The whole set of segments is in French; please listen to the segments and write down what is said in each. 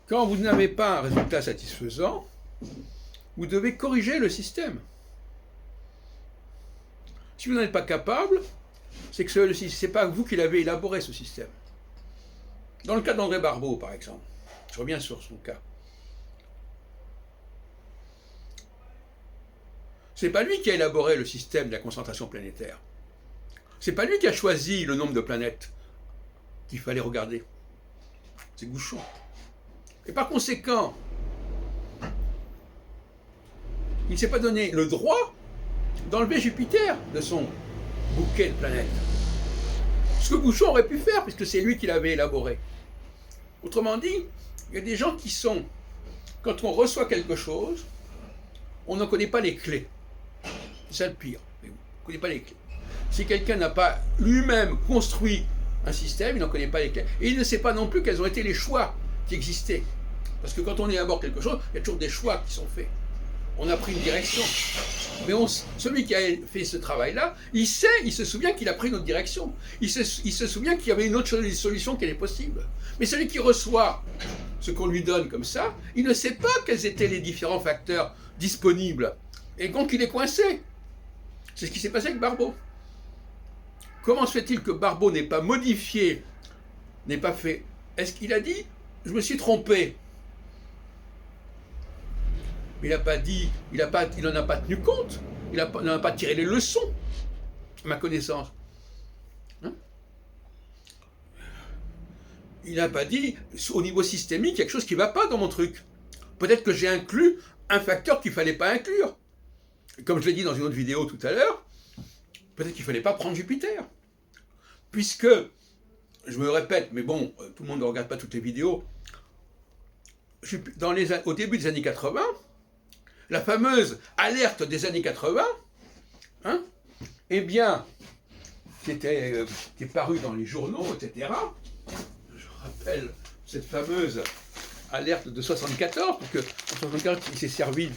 Quand vous n'avez pas un résultat satisfaisant, vous devez corriger le système. Si vous n'en êtes pas capable, c'est que ce n'est pas vous qui l'avez élaboré, ce système. Dans le cas d'André Barbeau, par exemple, je reviens sur son cas. C'est pas lui qui a élaboré le système de la concentration planétaire. C'est pas lui qui a choisi le nombre de planètes qu'il fallait regarder. C'est Gouchon. Et par conséquent, il ne s'est pas donné le droit d'enlever Jupiter de son bouquet de planètes. Ce que Gouchon aurait pu faire, puisque c'est lui qui l'avait élaboré. Autrement dit, il y a des gens qui sont, quand on reçoit quelque chose, on n'en connaît pas les clés. C'est ça le pire. Mais on ne connaît pas les clés. Si quelqu'un n'a pas lui-même construit un système, il n'en connaît pas les clés. Et il ne sait pas non plus quels ont été les choix qui existaient. Parce que quand on élabore quelque chose, il y a toujours des choix qui sont faits. On a pris une direction. Mais celui qui a fait ce travail-là, il se souvient qu'il a pris une autre direction. Il se souvient qu'il y avait une autre solution qui est possible. Mais celui qui reçoit ce qu'on lui donne comme ça, il ne sait pas quels étaient les différents facteurs disponibles. Et donc il est coincé. C'est ce qui s'est passé avec Barbeau. Comment se fait-il que Barbeau n'ait pas modifié, n'ait pas fait... Est-ce qu'il a dit « je me suis trompé » Mais il n'a pas dit, il n'en a pas tenu compte, il n'en a pas tiré les leçons, à ma connaissance. Hein? Il n'a pas dit, au niveau systémique, quelque chose qui ne va pas dans mon truc. Peut-être que j'ai inclus un facteur qu'il ne fallait pas inclure. Comme je l'ai dit dans une autre vidéo tout à l'heure, peut-être qu'il ne fallait pas prendre Jupiter. Puisque, je me répète, mais bon, tout le monde ne regarde pas toutes les vidéos, au début des années 80, la fameuse alerte des années 80, hein, eh bien, qui est parue dans les journaux, etc. Je rappelle cette fameuse alerte de 74, parce que en 74, il s'est servi,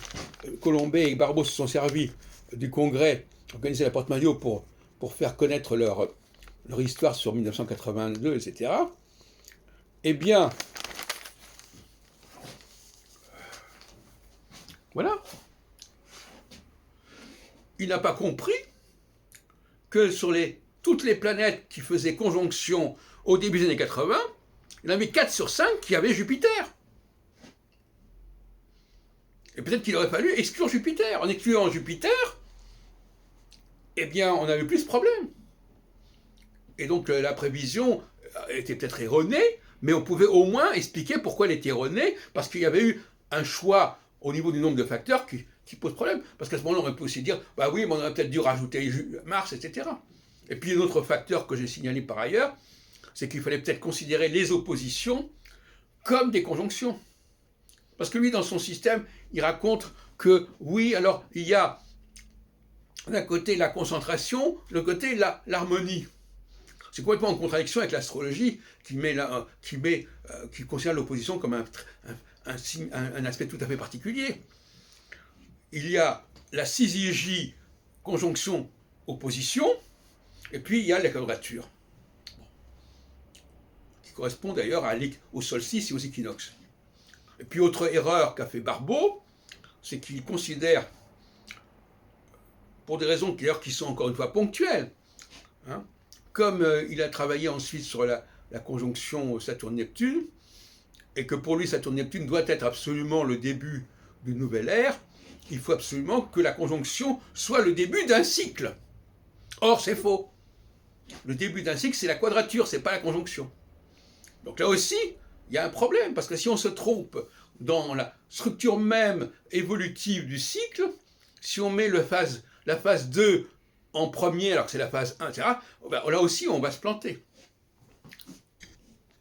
Colombet et Barbeau se sont servis du congrès organisé à la Porte-Maillot pour faire connaître leur histoire sur 1982, etc. Eh bien, voilà. Il n'a pas compris que sur toutes les planètes qui faisaient conjonction au début des années 80, il y en avait 4 sur 5 qui avaient Jupiter. Et peut-être qu'il aurait fallu exclure Jupiter. En excluant Jupiter, eh bien, on n'avait plus ce problème. Et donc, la prévision était peut-être erronée, mais on pouvait au moins expliquer pourquoi elle était erronée, parce qu'il y avait eu un choix au niveau du nombre de facteurs qui pose problème. Parce qu'à ce moment-là, on aurait pu aussi dire, bah oui, mais on aurait peut-être dû rajouter Mars, etc. Et puis, un autre facteur que j'ai signalé par ailleurs, c'est qu'il fallait peut-être considérer les oppositions comme des conjonctions. Parce que lui, dans son système, il raconte que, oui, alors, il y a d'un côté la concentration, de l'autre côté l'harmonie. C'est complètement en contradiction avec l'astrologie qui considère l'opposition comme un aspect tout à fait particulier. Il y a la syzygie, conjonction, opposition, et puis il y a la quadrature, qui correspond d'ailleurs au solstice et aux équinoxes. Et puis autre erreur qu'a fait Barbeau, c'est qu'il considère, pour des raisons qui sont encore une fois ponctuelles, hein, comme il a travaillé ensuite sur la conjonction Saturne-Neptune, et que pour lui Saturne-Neptune doit être absolument le début d'une nouvelle ère, il faut absolument que la conjonction soit le début d'un cycle. Or, c'est faux. Le début d'un cycle, c'est la quadrature, c'est pas la conjonction. Donc là aussi, il y a un problème, parce que si on se trompe dans la structure même évolutive du cycle, si on met la phase 2 en premier, alors que c'est la phase 1, etc., là aussi, on va se planter.